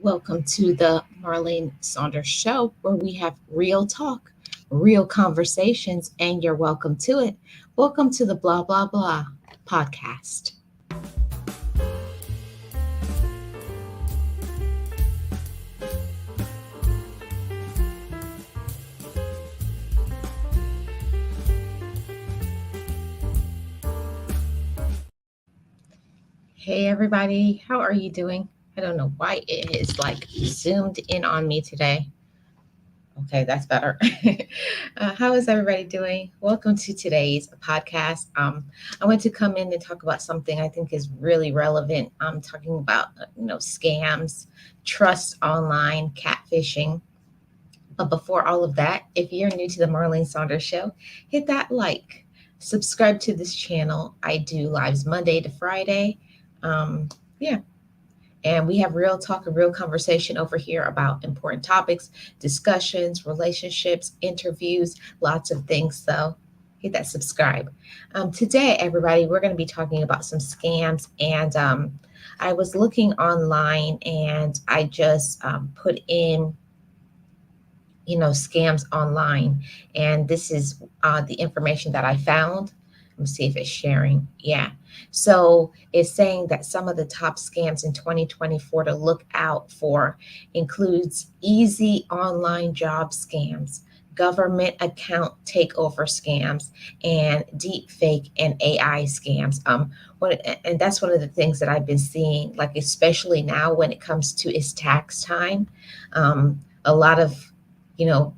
Welcome to the Marlene Saunders Show, where we have real talk, real conversations, and you're welcome to it. Welcome to the Blah Blah Blah podcast. Hey, everybody, how are you doing? I don't know why it is like zoomed in on me today. Okay, that's better. How is everybody doing? Welcome to today's podcast. I want to come in and talk about something I think is really relevant. I'm talking about scams, trust online, catfishing. But before all of that, if you're new to the Marlene Saunders Show, hit that like, subscribe to this channel. I do lives Monday to Friday. Yeah, and we have real talk and real conversation over here about important topics, discussions, relationships, interviews, lots of things. So hit that subscribe. Today, everybody, we're going to be talking about some scams. And I was looking online and I just put in, scams online. And this is the information that I found. Let me see if it's sharing. Yeah. So it's saying that some of the top scams in 2024 to look out for includes easy online job scams, government account takeover scams, and deep fake and AI scams. And that's one of the things that I've been seeing, like especially now when it comes to it's tax time. A lot of you know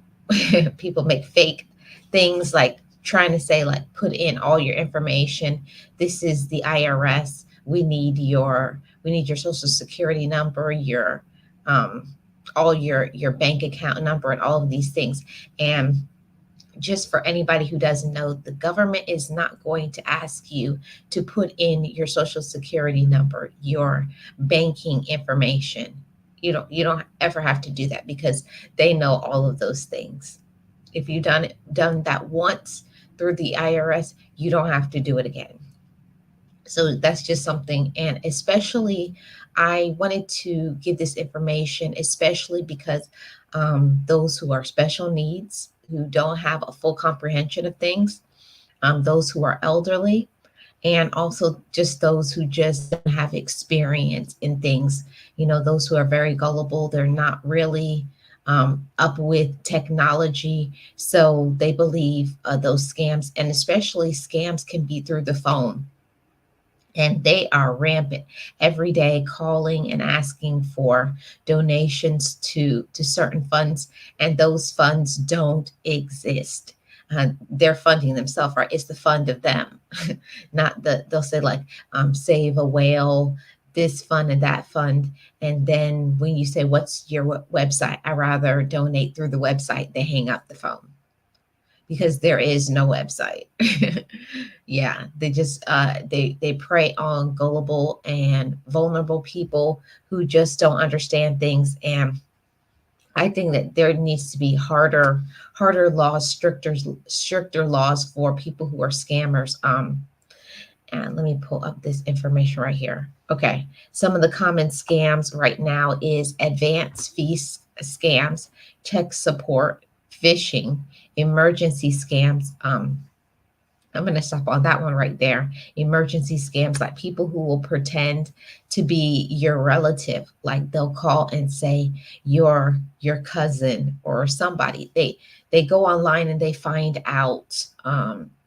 people make fake things like trying to say like put in all your information. This is the IRS. We need your social security number, your um all your bank account number and all of these things. And just for anybody who doesn't know, the government is not going to ask you to put in your social security number, your banking information. You don't ever have to do that because they know all of those things. If you've done that once through the IRS, you don't have to do it again. So that's just something. And especially, I wanted to give this information, especially because those who are special needs, who don't have a full comprehension of things, those who are elderly, and also just those who just don't have experience in things, those who are very gullible, they're not really up with technology. So they believe those scams, and especially scams can be through the phone, and they are rampant every day, calling and asking for donations to certain funds, and those funds don't exist. They're funding themselves, right? It's the fund of them. Not they'll say like save a whale, this fund and that fund. And then when you say what's your website, I rather donate through the website, they hang up the phone because there is no website. Yeah, they just they prey on gullible and vulnerable people who just don't understand things. And I think that there needs to be harder laws, stricter laws for people who are scammers. And let me pull up this information right here. Okay, some of the common scams right now is advance fee scams, tech support, phishing, emergency scams. I'm going to stop on that one right there. Emergency scams, like people who will pretend to be your relative, like they'll call and say your cousin or somebody. They go online and they find out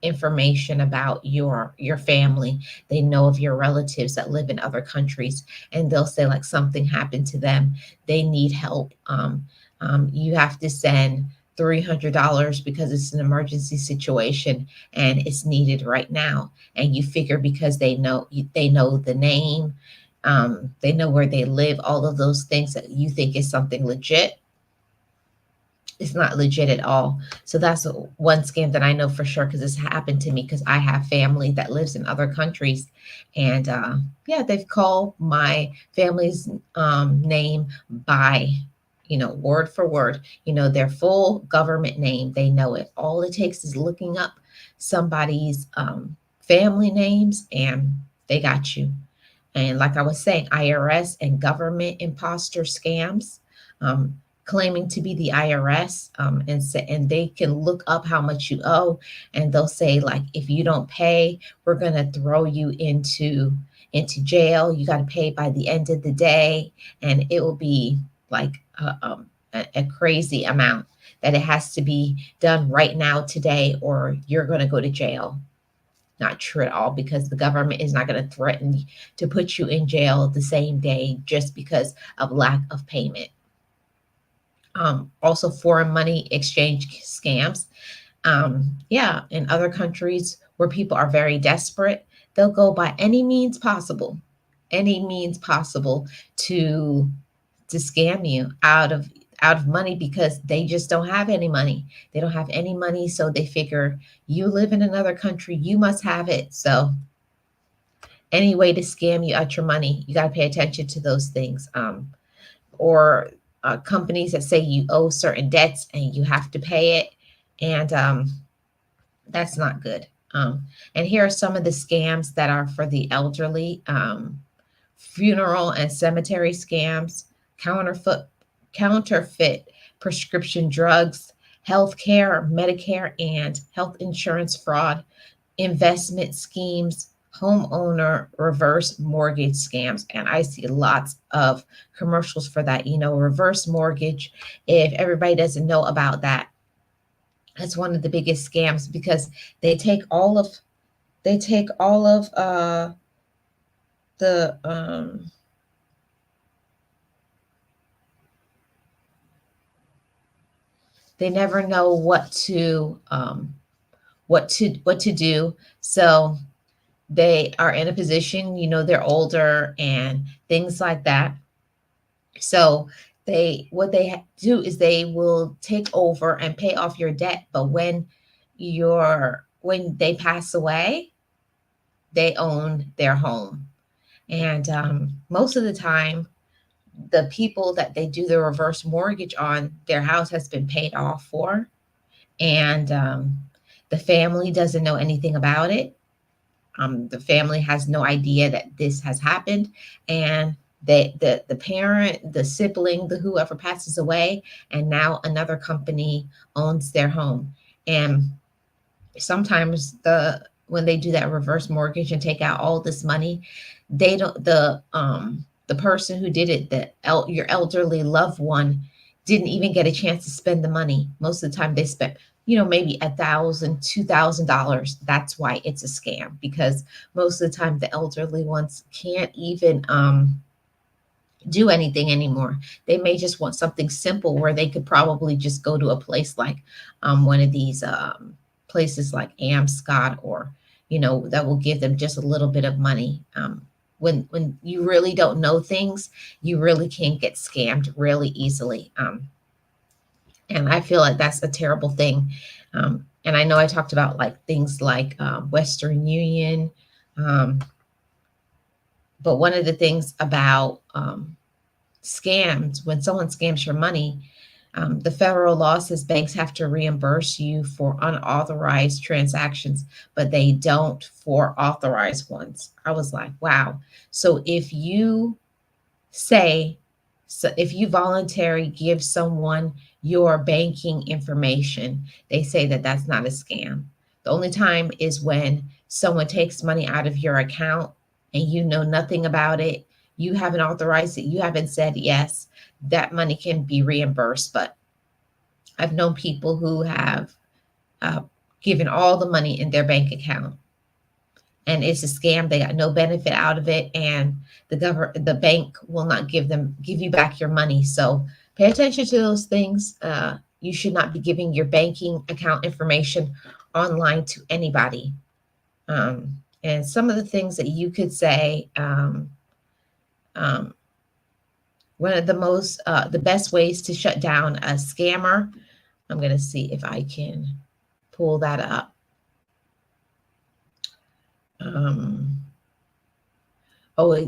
information about your family. They know of your relatives that live in other countries, and they'll say like something happened to them. They need help. You have to send $300 because it's an emergency situation and it's needed right now. And you figure because they know the name, they know where they live, all of those things that you think is something legit. It's not legit at all. So that's one scam that I know for sure because it's happened to me because I have family that lives in other countries. And yeah, they've called my family's name by word for word, their full government name. They know it. All it takes is looking up somebody's family names and they got you. And like I was saying, IRS and government imposter scams, claiming to be the IRS, and they can look up how much you owe, and they'll say like, if you don't pay, we're gonna throw you into jail. You got to pay by the end of the day, and it will be like a crazy amount that it has to be done right now today, or you're gonna go to jail. Not true at all, because the government is not going to threaten to put you in jail the same day just because of lack of payment. Also, foreign money exchange scams. Yeah, in other countries where people are very desperate, they'll go by any means possible to to scam you out of money, because they just don't have any money. They don't have any money, so they figure you live in another country, you must have it. So any way to scam you out your money, you got to pay attention to those things. Or companies that say you owe certain debts and you have to pay it, and that's not good. And here are some of the scams that are for the elderly. Funeral and cemetery scams, counterfeit counterfeit prescription drugs, healthcare, Medicare and health insurance fraud, investment schemes, homeowner reverse mortgage scams. And I see lots of commercials for that. Reverse mortgage, if everybody doesn't know about that, that's one of the biggest scams, because they take all of the they never know what to do. So they are in a position, they're older and things like that. So what they do is they will take over and pay off your debt, but when they pass away, they own their home. And most of the time, the people that they do the reverse mortgage on, their house has been paid off for, and the family doesn't know anything about it. The family has no idea that this has happened, and the parent, the sibling, the whoever passes away, and now another company owns their home. And sometimes when they do that reverse mortgage and take out all this money, they don't the person who did it, your elderly loved one, didn't even get a chance to spend the money. Most of the time they spent, maybe $1,000, $2,000. That's why it's a scam, because most of the time the elderly ones can't even do anything anymore. They may just want something simple where they could probably just go to a place like one of these places like Scott, or that will give them just a little bit of money. When you really don't know things, you really can get scammed really easily. And I feel like that's a terrible thing. And I know I talked about like things like Western Union, but one of the things about scams, when someone scams your money, the federal law says banks have to reimburse you for unauthorized transactions, but they don't for authorized ones. I was like, wow. So say, if you voluntarily give someone your banking information, they say that that's not a scam. The only time is when someone takes money out of your account and you know nothing about it. You haven't authorized it. You haven't said yes. That money can be reimbursed. But I've known people who have given all the money in their bank account, and it's a scam. They got no benefit out of it, and the bank will not give you back your money. So pay attention to those things. You should not be giving your banking account information online to anybody. And some of the things that you could say, one of the best ways to shut down a scammer. I'm going to see if I can pull that up.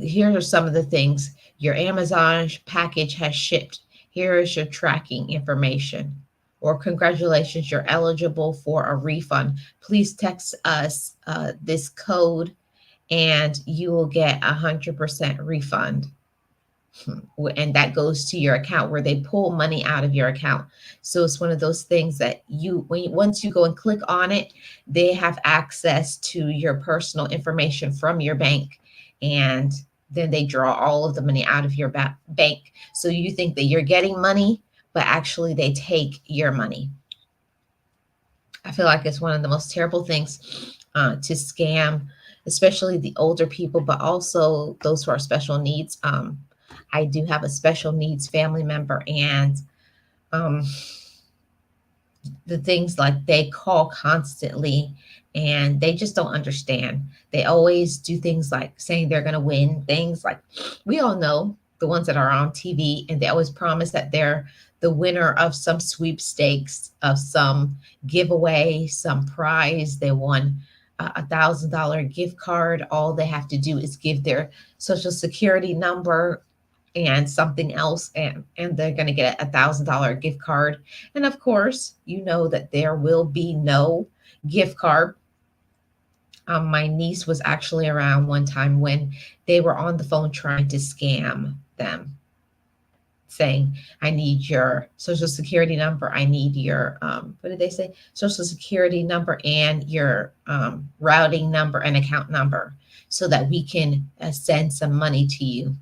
Here are some of the things. Your Amazon package has shipped. Here is your tracking information. Or congratulations, you're eligible for a refund. Please text us this code and you will get 100% refund. And that goes to your account where they pull money out of your account. So it's one of those things that once you go and click on it, they have access to your personal information from your bank, and then they draw all of the money out of your bank. So you think that you're getting money, but actually they take your money. I feel like it's one of the most terrible things to scam, especially the older people, but also those who are special needs. I do have a special needs family member, and um, the things like they call constantly and they just don't understand. They always do things like saying they're going to win things like we all know the ones that are on TV, and they always promise that they're the winner of some sweepstakes, of some giveaway, some prize. They won $1,000 gift card. All they have to do is give their social security number and something else, and they're going to get $1,000 gift card. And of course, you know that there will be no gift card. My niece was actually around one time when they were on the phone trying to scam them, saying, I need your social security number. I need your, what did they say? Social security number and your routing number and account number so that we can send some money to you.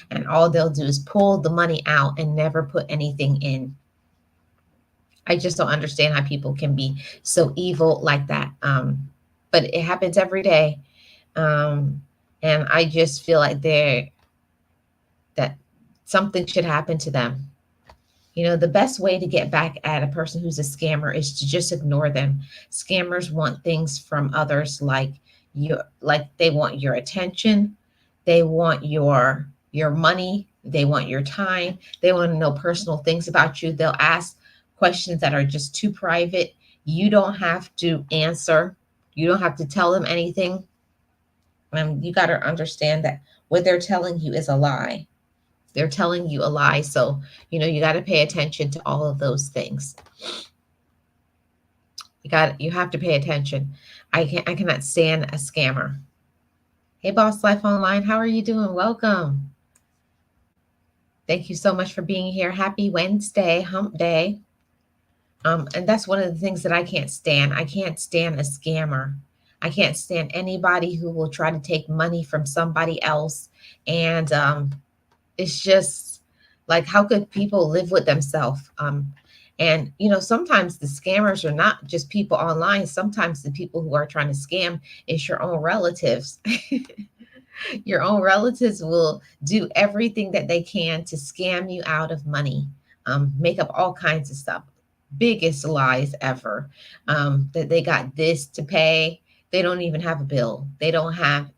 And all they'll do is pull the money out and never put anything in. I just don't understand how people can be so evil like that. But it happens every day. Um, and I just feel like that something should happen to them. You know, the best way to get back at a person who's a scammer is to just ignore them. Scammers want things from others like they want your attention, they want your money, they want your time, they want to know personal things about you. They'll ask questions that are just too private. You don't have to answer. You don't have to tell them anything. You got to understand that what they're telling you is a lie. They're telling you a lie. So, you got to pay attention to all of those things. You have to pay attention. I cannot stand a scammer. Hey, Boss Life Online, how are you doing? Welcome. Thank you so much for being here. Happy Wednesday, hump day. And that's one of the things that I can't stand. I can't stand a scammer. I can't stand anybody who will try to take money from somebody else. And it's just like, how could people live with themselves? And sometimes the scammers are not just people online. Sometimes the people who are trying to scam is your own relatives. Your own relatives will do everything that they can to scam you out of money, make up all kinds of stuff. Biggest lies ever, that they got this to pay. They don't even have a bill. They don't have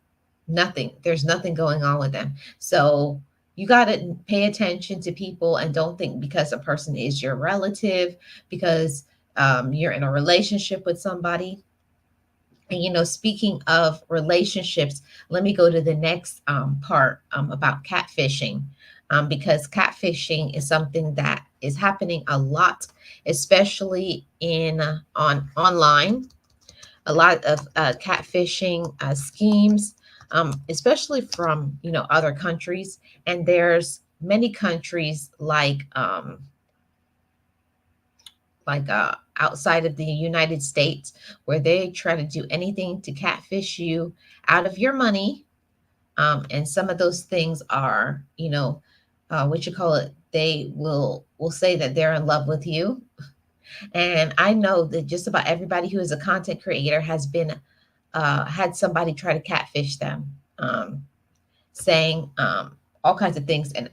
nothing. There's nothing going on with them. So you got to pay attention to people, and don't think because a person is your relative, because you're in a relationship with somebody. And speaking of relationships, let me go to the next part about catfishing, because catfishing is something that is happening a lot, especially on online. A lot of catfishing schemes, especially from other countries. And there's many countries outside of the United States where they try to do anything to catfish you out of your money. And some of those things are, what you call it, they will say that they're in love with you. And I know that just about everybody who is a content creator has been had somebody try to catfish them, saying all kinds of things, and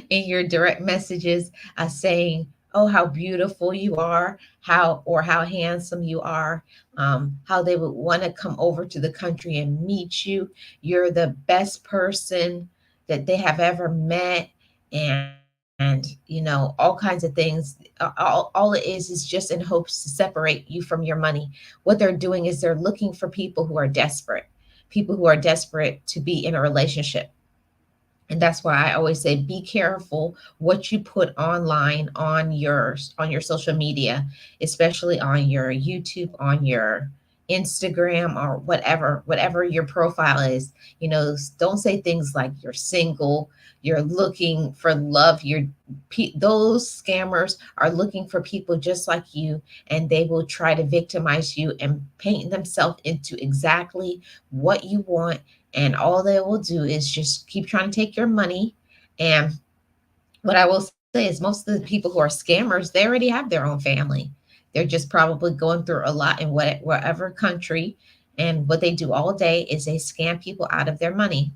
in your direct messages, saying, "Oh, how beautiful you are," how handsome you are, how they would want to come over to the country and meet you. You're the best person that they have ever met, and all kinds of things. All it is just in hopes to separate you from your money. What they're doing is they're looking for people who are desperate to be in a relationship. And that's why I always say, be careful what you put online on your social media, especially on your YouTube, on your Instagram or whatever your profile is. Don't say things like you're single, you're looking for love. Those scammers are looking for people just like you, and they will try to victimize you and paint themselves into exactly what you want. And all they will do is just keep trying to take your money. And what I will say is most of the people who are scammers, they already have their own family. They're just probably going through a lot in whatever country. And what they do all day is they scam people out of their money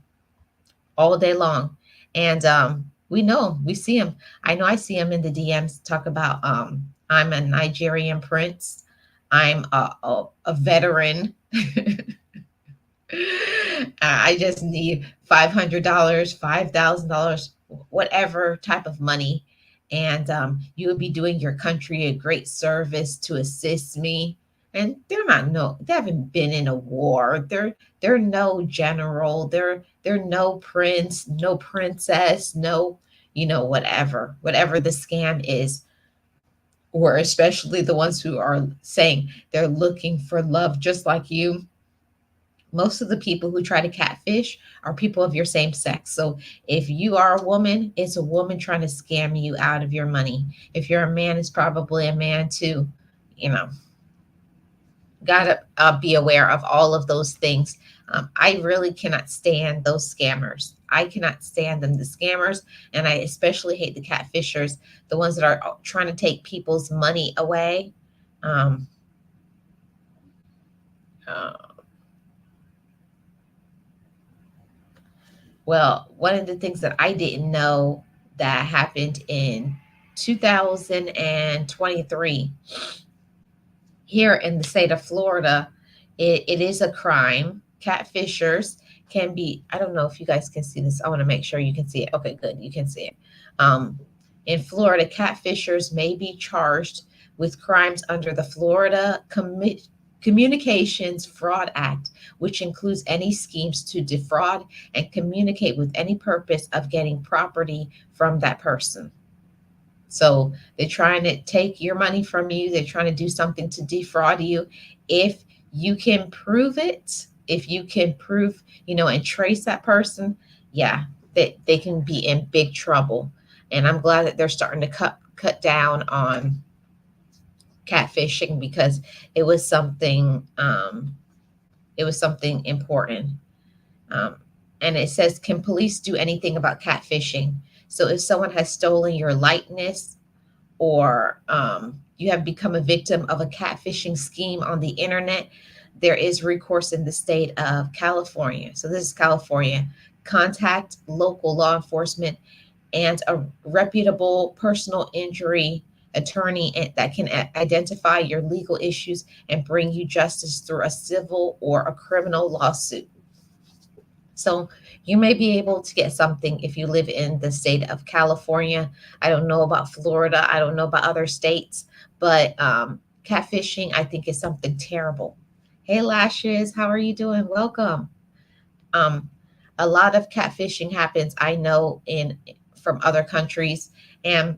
all day long. And we know, we see them. I know I see them in the DMs talk about, I'm a Nigerian prince. I'm a veteran. I just need $500, $5,000, whatever type of money. And you would be doing your country a great service to assist me. And they're not, no, they haven't been in a war. They're no general. They're no prince, no princess, no, whatever the scam is. Or especially the ones who are saying they're looking for love just like you. Most of the people who try to catfish are people of your same sex. So if you are a woman, it's a woman trying to scam you out of your money. If you're a man, it's probably a man too. You know, Gotta be aware of all of those things. I really cannot stand those scammers. I cannot stand them, the scammers, and I especially hate the catfishers, the ones that are trying to take people's money away. Um, uh, Well, one of the things that I didn't know that happened in 2023 here in the state of Florida, it is a crime. Catfishers can be, I don't know if you guys can see this. I want to make sure you can see it. Okay, good. You can see it. Um, in Florida, catfishers may be charged with crimes under the Florida Communications Fraud Act, which includes any schemes to defraud and communicate with any purpose of getting property from that person. So they're trying to take your money from you. They're trying to do something to defraud you. If you can prove it, if you can prove, and trace that person, yeah, they can be in big trouble. And I'm glad that they're starting to cut down on catfishing because it was something important. Um, and it says, can police do anything about catfishing? So if someone has stolen your likeness, or you have become a victim of a catfishing scheme on the internet, there is recourse in the state of California. So this is California. Contact local law enforcement and a reputable personal injury attorney that can identify your legal issues and bring you justice through a civil or a criminal lawsuit. So you may be able to get something if you live in the state of California. I don't know about Florida. I don't know about other states, but catfishing, I think, is something terrible. Hey, Lashes, how are you doing? Welcome. Um, a lot of catfishing happens, I know, in from other countries. And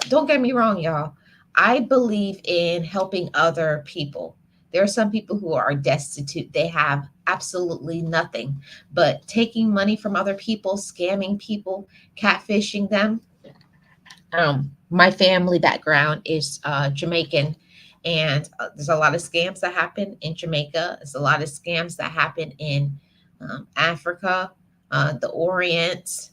don't get me wrong, y'all. I believe in helping other people. There are some people who are destitute. They have absolutely nothing. But taking money from other people, scamming people, catfishing them. My family background is Jamaican, and there's a lot of scams that happen in Jamaica. There's a lot of scams that happen in Africa, the Orient.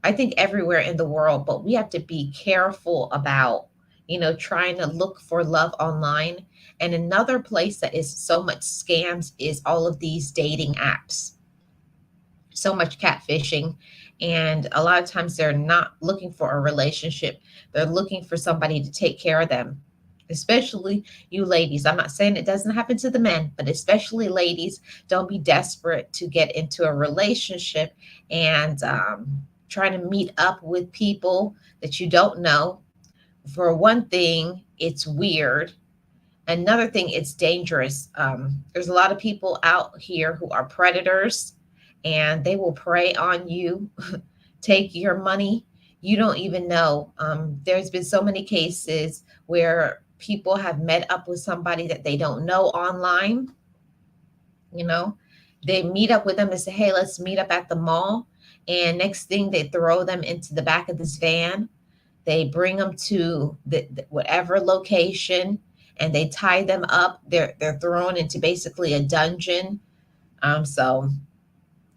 I think everywhere in the world, but we have to be careful about, trying to look for love online. And another place that is so much scams is all of these dating apps, so much catfishing. And a lot of times they're not looking for a relationship, they're looking for somebody to take care of them. Especially you ladies. I'm not saying it doesn't happen to the men, but especially ladies, don't be desperate to get into a relationship and trying to meet up with people that you don't know. For one thing, it's weird. Another thing, it's dangerous. There's a lot of people out here who are predators, and they will prey on you, take your money. You don't even know. There's been so many cases where people have met up with somebody that they don't know online, you know. They meet up with them and say, hey, let's meet up at the mall. And next thing, they throw them into the back of this van. They bring them to the whatever location, and they tie them up. They're thrown into basically a dungeon. So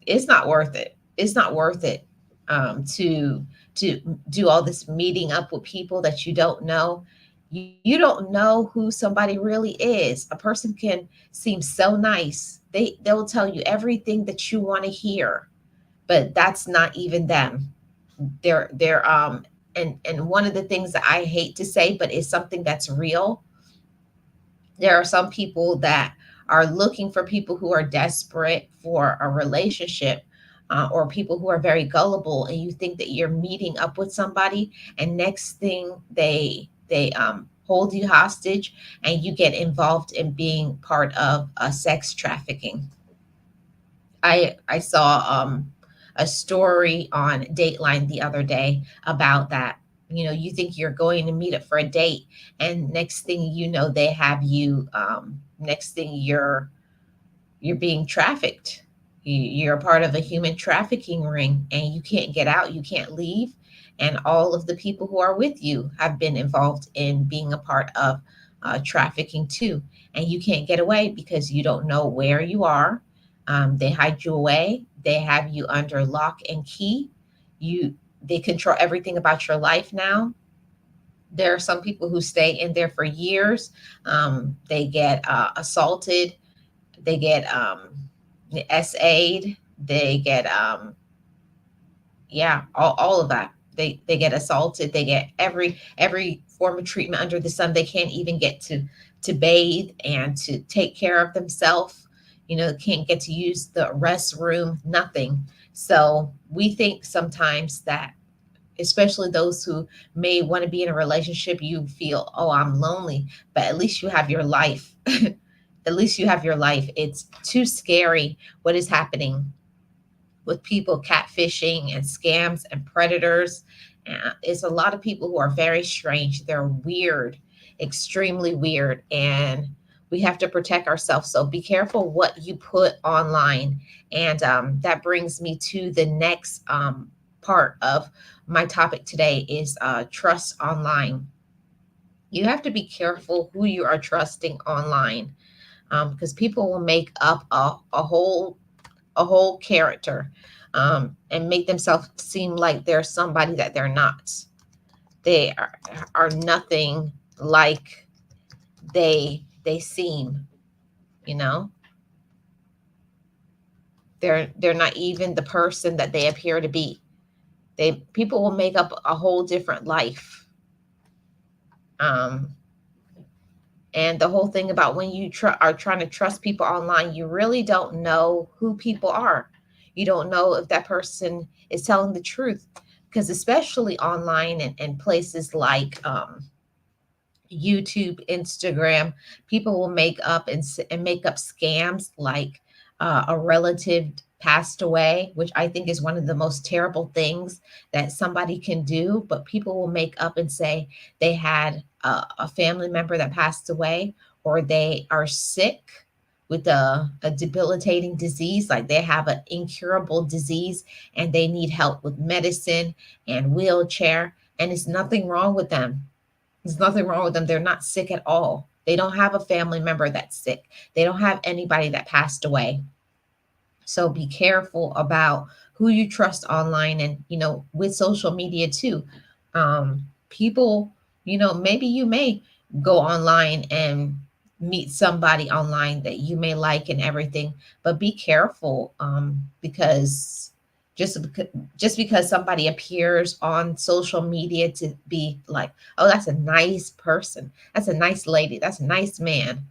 it's not worth it. It's not worth it, to do all this meeting up with people that you don't know. You don't know who somebody really is. A person can seem so nice. They'll tell you everything that you want to hear, but that's not even them. They're and one of the things that I hate to say, but it's something that's real. There are some people that are looking for people who are desperate for a relationship, or people who are very gullible, and you think that you're meeting up with somebody, and next thing they hold you hostage, and you get involved in being part of sex trafficking. I saw a story on Dateline the other day about that. You know, you think you're going to meet up for a date, and next thing you know, they have you. Next thing you're being trafficked. You're a part of a human trafficking ring, and you can't get out. You can't leave, and all of the people who are with you have been involved in being a part of trafficking too, and you can't get away because you don't know where you are. They hide you away. They have you under lock and key. You They control everything about your life now. There are some people who stay in there for years. They get assaulted. They get SA'd. They get yeah, all of that. They get assaulted. They get every form of treatment under the sun. They can't even get to bathe and to take care of themselves. You know, can't get to use the restroom. Nothing. So we think sometimes that, especially those who may want to be in a relationship, you feel, oh, I'm lonely, but at least you have your life. At least you have your life. It's too scary what is happening with people catfishing and scams and predators. It's a lot of people who are very strange. They're weird, extremely weird, and we have to protect ourselves. So be careful what you put online. And that brings me to the next part of my topic today is trust online. You have to be careful who you are trusting online, because people will make up a whole character, and make themselves seem like they're somebody that they're not. They are nothing like they seem. You know, they're not even the person that they appear to be. They People will make up a whole different life. Um, and the whole thing about when you are trying to trust people online, you really don't know who people are. You don't know if that person is telling the truth, because especially online and places like YouTube, Instagram, people will make up and make up scams like a relative passed away, which I think is one of the most terrible things that somebody can do. But people will make up and say they had a family member that passed away, or they are sick with a debilitating disease, like they have an incurable disease and they need help with medicine and wheelchair, and it's nothing wrong with them. There's nothing wrong with them. They're not sick at all. They don't have a family member that's sick. They don't have anybody that passed away. So be careful about who you trust online, and, with social media too. People, maybe you may go online and meet somebody online that you may like and everything, but be careful, because just because somebody appears on social media to be like, oh, that's a nice person, that's a nice lady, that's a nice man,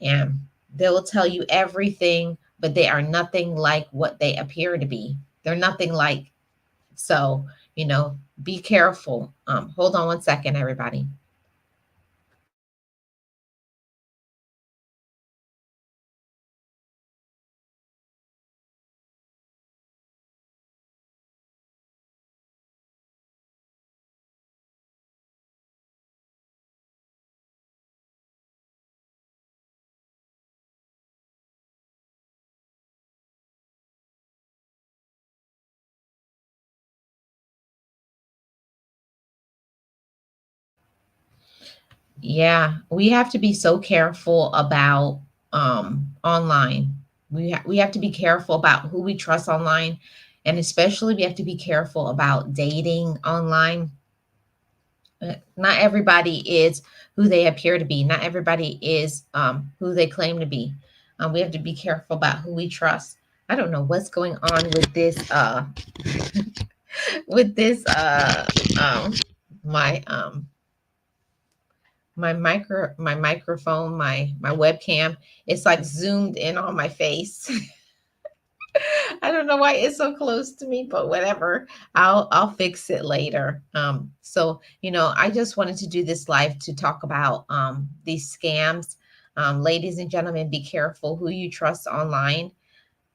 and they will tell you everything, but they are nothing like what they appear to be. They're nothing like. So, be careful. Hold on one second, everybody. Yeah, we have to be so careful about online. We have to be careful about who we trust online, and especially we have to be careful about dating online. Not everybody is who they appear to be. Not everybody is who they claim to be. We have to be careful about who we trust. I don't know what's going on with this with this um my my microphone, my webcam. It's like zoomed in on my face. I don't know why it's so close to me, but whatever. I'll fix it later. So I just wanted to do this live to talk about these scams. Ladies and gentlemen, be careful who you trust online.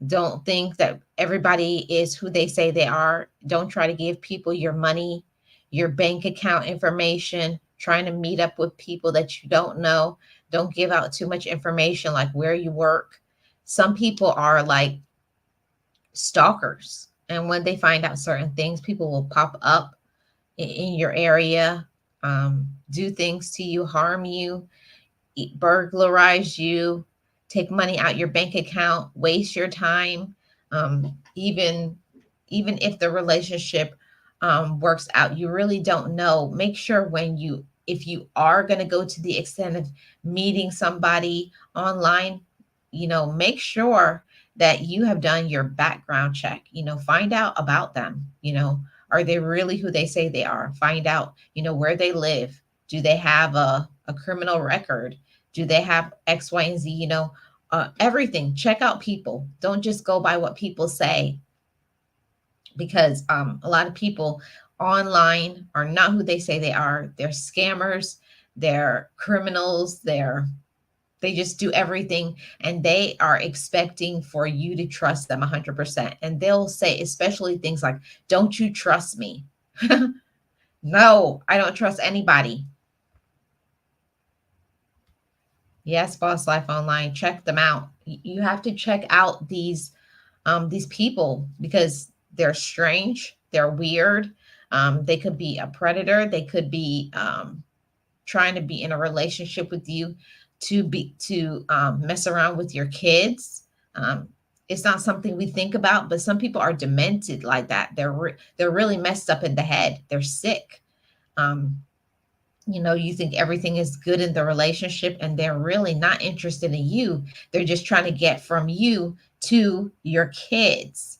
Don't think that everybody is who they say they are. Don't try to give people your money, your bank account information, trying to meet up with people that you don't know. Don't give out too much information like where you work. Some people are like stalkers. And when they find out certain things, people will pop up in your area, do things to you, harm you, burglarize you, take money out your bank account, waste your time. Even if the relationship works out, you really don't know. Make sure when you if you are going to go to the extent of meeting somebody online, make sure that you have done your background check. Find out about them. Are they really who they say they are? Find out, where they live. Do they have a criminal record? Do they have X, Y, and Z? Everything. Check out people. Don't just go by what people say, because a lot of people online are not who they say they are. They're scammers. They're criminals. They just do everything, and they are expecting for you to trust them 100%. And they'll say, especially things like, don't you trust me? No, I don't trust anybody. Yes, Boss Life Online. Check them out. You have to check out these people because they're strange, they're weird. They could be a predator. They could be trying to be in a relationship with you to mess around with your kids. It's not something we think about, but some people are demented like that. They're really messed up in the head. They're sick. Um, you think everything is good in the relationship, and they're really not interested in you. They're just trying to get from you to your kids.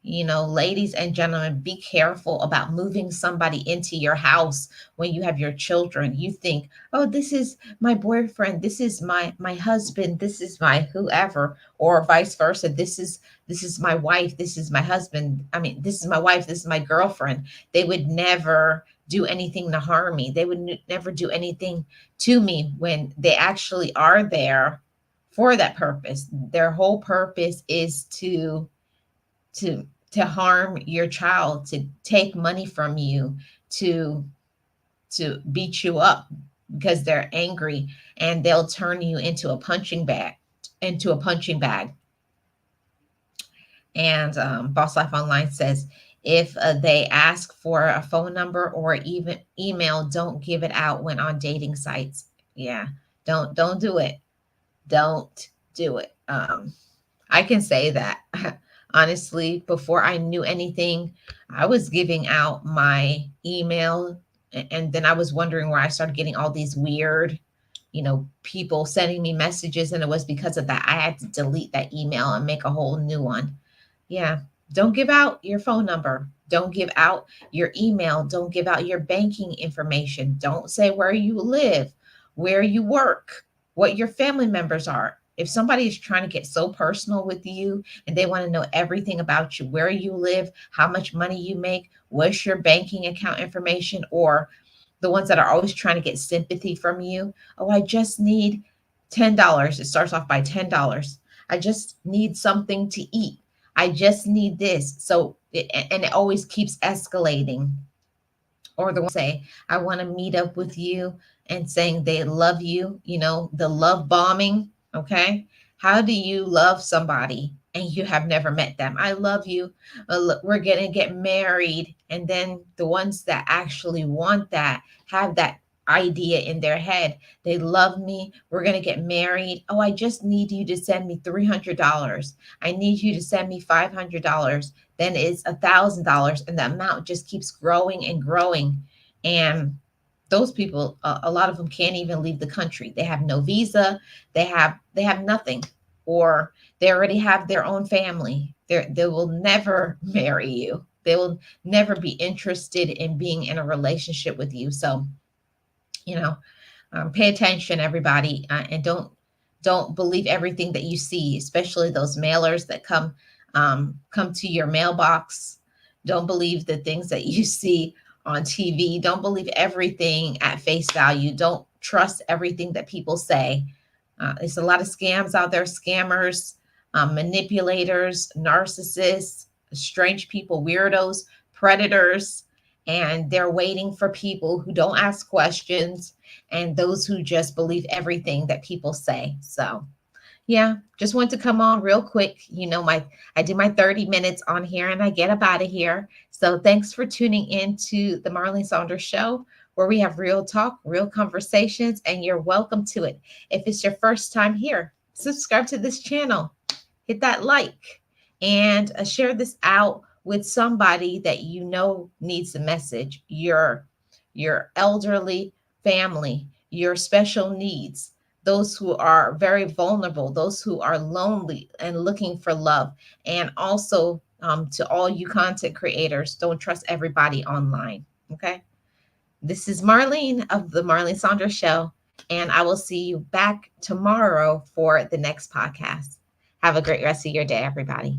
Ladies and gentlemen, be careful about moving somebody into your house when you have your children. You think, oh, this is my boyfriend, this is my husband, this is my whoever, or vice versa. This is my wife, this is my husband. I mean, this is my wife, this is my girlfriend. They would never do anything to harm me. They would never do anything to me, when they actually are there for that purpose. Their whole purpose is to harm your child, to take money from you, to beat you up because they're angry, and they'll turn you into a punching bag. And Boss Life Online says, if they ask for a phone number or even email, don't give it out when on dating sites. Yeah, don't do it. Don't do it. I can say that honestly, before I knew anything, I was giving out my email, and then I was wondering where I started getting all these weird, people sending me messages, and it was because of that. I had to delete that email and make a whole new one. Yeah, don't give out your phone number. Don't give out your email. Don't give out your banking information. Don't say where you live, where you work, what your family members are. If somebody is trying to get so personal with you and they want to know everything about you, where you live, how much money you make, what's your banking account information, or the ones that are always trying to get sympathy from you. Oh, I just need $10. It starts off by $10. I just need something to eat. I just need this. And it always keeps escalating. Or the ones say, I want to meet up with you, and saying they love you, the love bombing. Okay. How do you love somebody and you have never met them? I love you. We're going to get married. And then the ones that actually want that have that idea in their head. They love me. We're going to get married. Oh, I just need you to send me $300. I need you to send me $500. Then it's $1,000. And the amount just keeps growing and growing. And those people, a lot of them can't even leave the country. They have no visa. They have nothing, or they already have their own family. They will never marry you. They will never be interested in being in a relationship with you. So, you know, pay attention, everybody, and don't believe everything that you see, especially those mailers that come to your mailbox. Don't believe the things that you see on TV. Don't believe everything at face value. Don't trust everything that people say. There's a lot of scams out there, scammers, manipulators, narcissists, strange people, weirdos, predators, and they're waiting for people who don't ask questions and those who just believe everything that people say. So, yeah, just want to come on real quick. I do my 30 minutes on here and I get up out of here. So thanks for tuning in to the Marlene Saunders Show, where we have real talk, real conversations, and you're welcome to it. If it's your first time here, subscribe to this channel, hit that like, and share this out with somebody that you know needs the message. Your elderly family, your special needs, those who are very vulnerable, those who are lonely and looking for love. And also, to all you content creators, don't trust everybody online. Okay. This is Marlene of the Marlene Saunders Show, and I will see you back tomorrow for the next podcast. Have a great rest of your day, everybody.